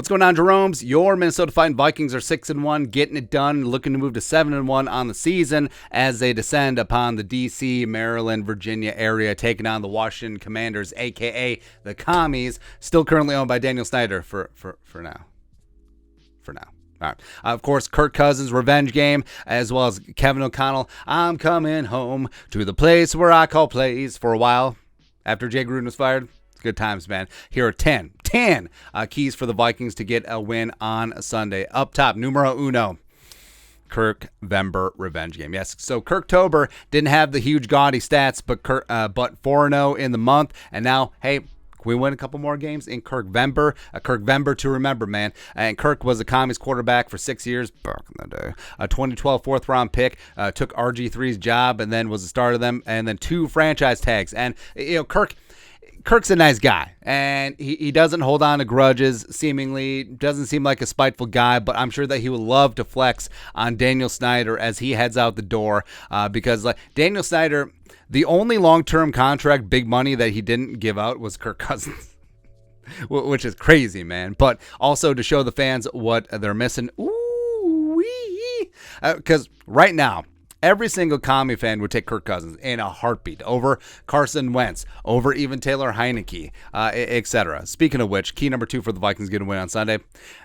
What's going on, Jeromes? Your Minnesota Vikings are 6-1, getting it done, looking to move to 7-1 on the season as they descend upon the D.C., Maryland, Virginia area, taking on the Washington Commanders, a.k.a. the Commies, still currently owned by Daniel Snyder for now. For now. All right. Of course, Kirk Cousins' revenge game, as well as Kevin O'Connell. I'm coming home to the place where I call plays for a while after Jay Gruden was fired. Good times, man. Here are 10 keys for the Vikings to get a win on Sunday. Up top, numero uno, Kirk Vember revenge game. Yes, so Kirktober didn't have the huge gaudy stats, but 4-0 in the month. And now, hey, can we win a couple more games in Kirk Vember? A Kirk Vember to remember, man. And Kirk was a Commies quarterback for 6 years back in the day. A 2012 fourth-round pick, took RG3's job and then was the starter of them, and then 2 franchise tags. And, Kirk's a nice guy, and he doesn't hold on to grudges, seemingly. Doesn't seem like a spiteful guy, but I'm sure that he would love to flex on Daniel Snyder as he heads out the door because Daniel Snyder, the only long-term contract, big money that he didn't give out was Kirk Cousins, which is crazy, man. But also to show the fans what they're missing. Ooh-wee! Because right now, every single Commie fan would take Kirk Cousins in a heartbeat over Carson Wentz, over even Taylor Heinecke, etc. Speaking of which, key number 2 for the Vikings getting a win on Sunday,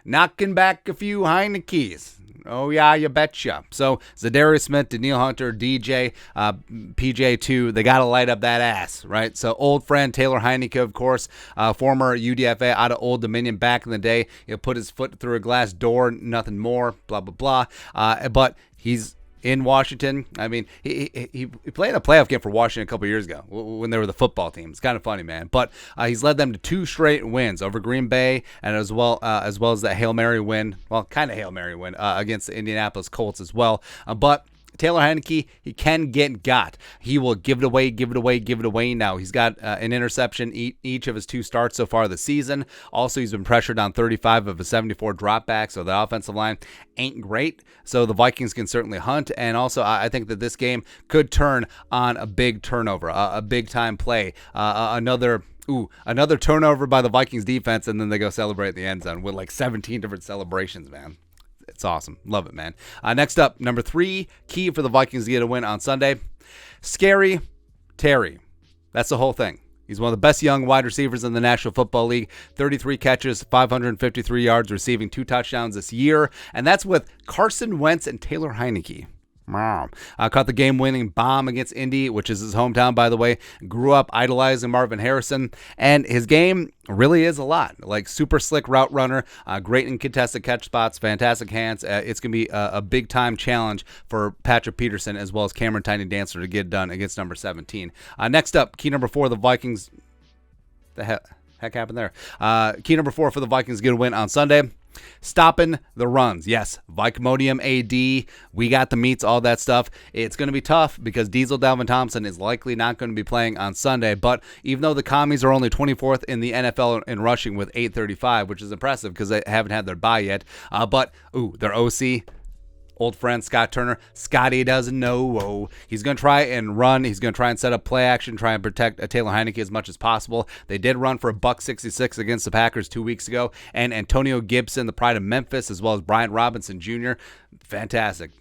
knocking back a few Heineckes. Oh, yeah, you betcha. So, Zadarius Smith, Danielle Hunter, DJ, PJ2, they got to light up that ass, right? So, old friend Taylor Heinecke, of course, former UDFA out of Old Dominion back in the day. He'll put his foot through a glass door, nothing more, blah, blah, blah. But he's in Washington. I mean, he played a playoff game for Washington a couple years ago when they were the football team. It's kind of funny, man. But he's led them to 2 straight wins over Green Bay, and as well as that Hail Mary win. Well, kind of Hail Mary win against the Indianapolis Colts as well. But Taylor Heinecke, he can get got. He will give it away now. He's got an interception each of his 2 starts so far this season. Also, he's been pressured on 35 of his 74 dropbacks, so the offensive line ain't great. So the Vikings can certainly hunt, and also I think that this game could turn on a big turnover, a big-time play, another turnover by the Vikings defense, and then they go celebrate in the end zone with like 17 different celebrations, man. It's awesome. Love it, man. Next up, number 3, key for the Vikings to get a win on Sunday. Scary Terry. That's the whole thing. He's one of the best young wide receivers in the National Football League. 33 catches, 553 yards, receiving 2 touchdowns this year. And that's with Carson Wentz and Taylor Heinecke. Wow. Caught the game-winning bomb against Indy, which is his hometown, by the way. Grew up idolizing Marvin Harrison, and his game really is a lot. Like, super slick route runner, great in contested catch spots, fantastic hands. It's going to be a big-time challenge for Patrick Peterson as well as Cameron Tiny Dancer to get it done against number 17. Next up, key number 4, the Vikings. The heck happened there? Key number 4 for the Vikings to get a win on Sunday. Stopping the runs. Yes, Vikemodium AD, we got the meats, all that stuff. It's going to be tough because Diesel Dalvin Thompson is likely not going to be playing on Sunday, but even though the Commies are only 24th in the NFL in rushing with 835, which is impressive because they haven't had their bye yet, but their OC, old friend Scott Turner, Scotty doesn't know. He's going to try and run. He's going to try and set up play action, try and protect Taylor Heinecke as much as possible. They did run for $166 against the Packers 2 weeks ago. And Antonio Gibson, the pride of Memphis, as well as Bryant Robinson Jr., fantastic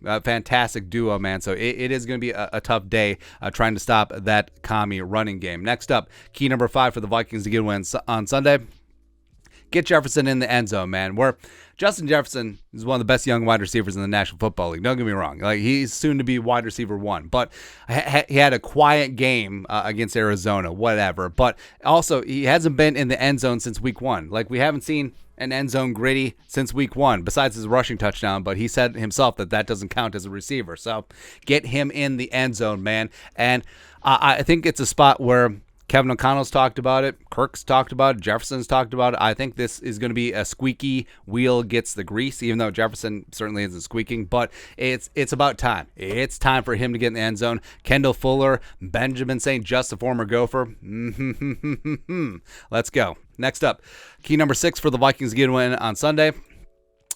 duo, man. So it is going to be a tough day trying to stop that commie running game. Next up, key number 5 for the Vikings to get a win on Sunday. Get Jefferson in the end zone, man. Where Justin Jefferson is one of the best young wide receivers in the National Football League. Don't get me wrong. Like, he's soon to be wide receiver 1. But he had a quiet game against Arizona, whatever. But also, he hasn't been in the end zone since week 1. Like, we haven't seen an end zone gritty since week 1, besides his rushing touchdown. But he said himself that doesn't count as a receiver. So get him in the end zone, man. And I think it's a spot where Kevin O'Connell's talked about it. Kirk's talked about it. Jefferson's talked about it. I think this is going to be a squeaky wheel gets the grease, even though Jefferson certainly isn't squeaking. But it's about time. It's time for him to get in the end zone. Kendall Fuller, Benjamin St. Just, a former Gopher. Let's go. Next up, key number 6 for the Vikings to get a win on Sunday.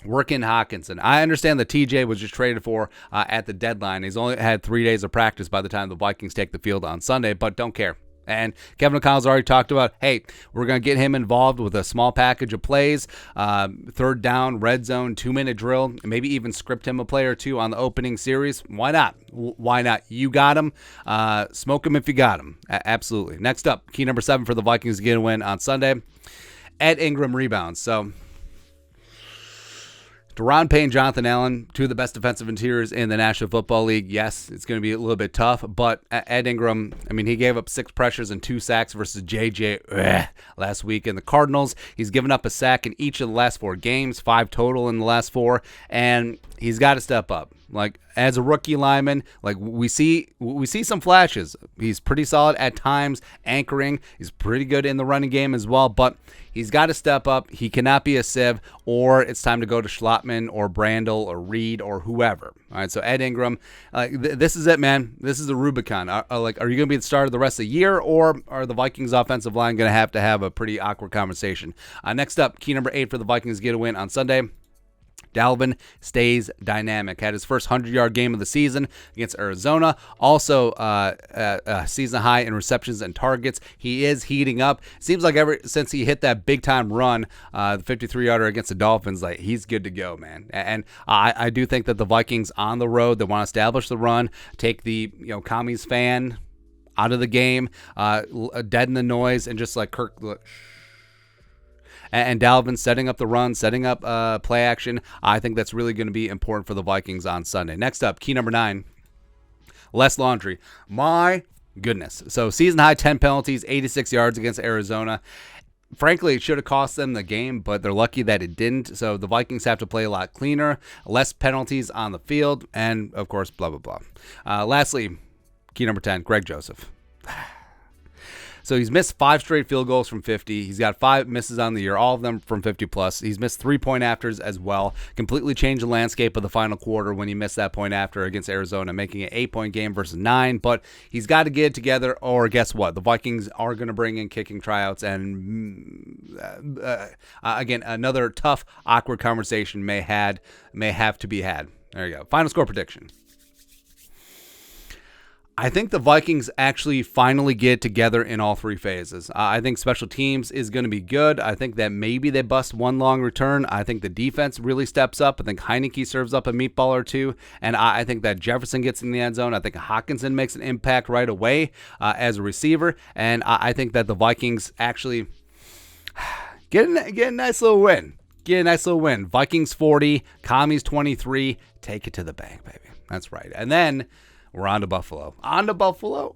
Working Hockenson. I understand that TJ was just traded for at the deadline. He's only had 3 days of practice by the time the Vikings take the field on Sunday, but don't care. And Kevin O'Connell's already talked about, hey, we're going to get him involved with a small package of plays, third down, red zone, 2-minute drill, maybe even script him a play or two on the opening series. Why not? Why not? You got him. Smoke him if you got him. Absolutely. Next up, key number 7 for the Vikings to get a win on Sunday. Ed Ingram rebounds. So Deron Payne, Jonathan Allen, two of the best defensive interiors in the National Football League. Yes, it's going to be a little bit tough, but Ed Ingram, I mean, he gave up 6 pressures and 2 sacks versus JJ last week in the Cardinals. He's given up a sack in each of the last 4 games, 5 total in the last 4, and he's got to step up. Like, as a rookie lineman, like we see some flashes. He's pretty solid at times, anchoring. He's pretty good in the running game as well, but he's got to step up. He cannot be a sieve, or it's time to go to Schlottman or Brandel or Reed or whoever. All right, so Ed Ingram, this is it, man. This is the Rubicon. Are you going to be the starter the rest of the year, or are the Vikings offensive line going to have a pretty awkward conversation? Next up, key number 8 for the Vikings to get a win on Sunday. Dalvin stays dynamic. Had his first 100-yard game of the season against Arizona. Also, season high in receptions and targets. He is heating up. Seems like ever since he hit that big-time run, the 53-yarder against the Dolphins, like he's good to go, man. And I do think that the Vikings on the road, they want to establish the run, take the commies fan out of the game, deaden the noise, and just like Kirk. And Dalvin setting up the run, setting up play action. I think that's really going to be important for the Vikings on Sunday. Next up, key number 9, less laundry. My goodness. So season high 10 penalties, 86 yards against Arizona. Frankly, it should have cost them the game, but they're lucky that it didn't. So the Vikings have to play a lot cleaner, less penalties on the field, and, of course, blah, blah, blah. Lastly, key number 10, Greg Joseph. So he's missed 5 straight field goals from 50. He's got 5 misses on the year, all of them from 50+. He's missed 3 point afters as well. Completely changed the landscape of the final quarter when he missed that point after against Arizona, making it an 8-point game versus 9. But he's got to get it together, or guess what? The Vikings are going to bring in kicking tryouts, and again, another tough, awkward conversation may have to be had. There you go. Final score prediction. I think the Vikings actually finally get together in all 3 phases. I think special teams is going to be good. I think that maybe they bust one long return. I think the defense really steps up. I think Heinecke serves up a meatball or 2. And I think that Jefferson gets in the end zone. I think Hockenson makes an impact right away as a receiver. And I think that the Vikings actually get a nice little win. Vikings 40, Commies 23. Take it to the bank, baby. That's right. And then we're on to Buffalo.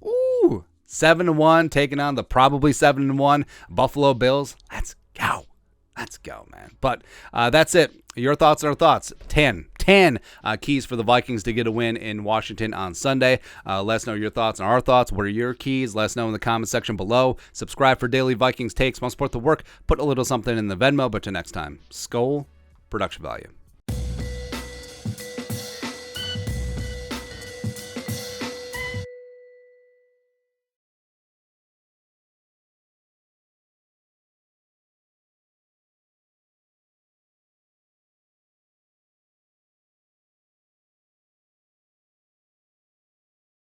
Ooh, 7-1, taking on the probably 7-1 Buffalo Bills. Let's go, man. But that's it. Your thoughts and our thoughts. 10 keys for the Vikings to get a win in Washington on Sunday. Let us know your thoughts and our thoughts. What are your keys? Let us know in the comment section below. Subscribe for daily Vikings takes. Want to support the work? Put a little something in the Venmo. But till next time, Skol, production value.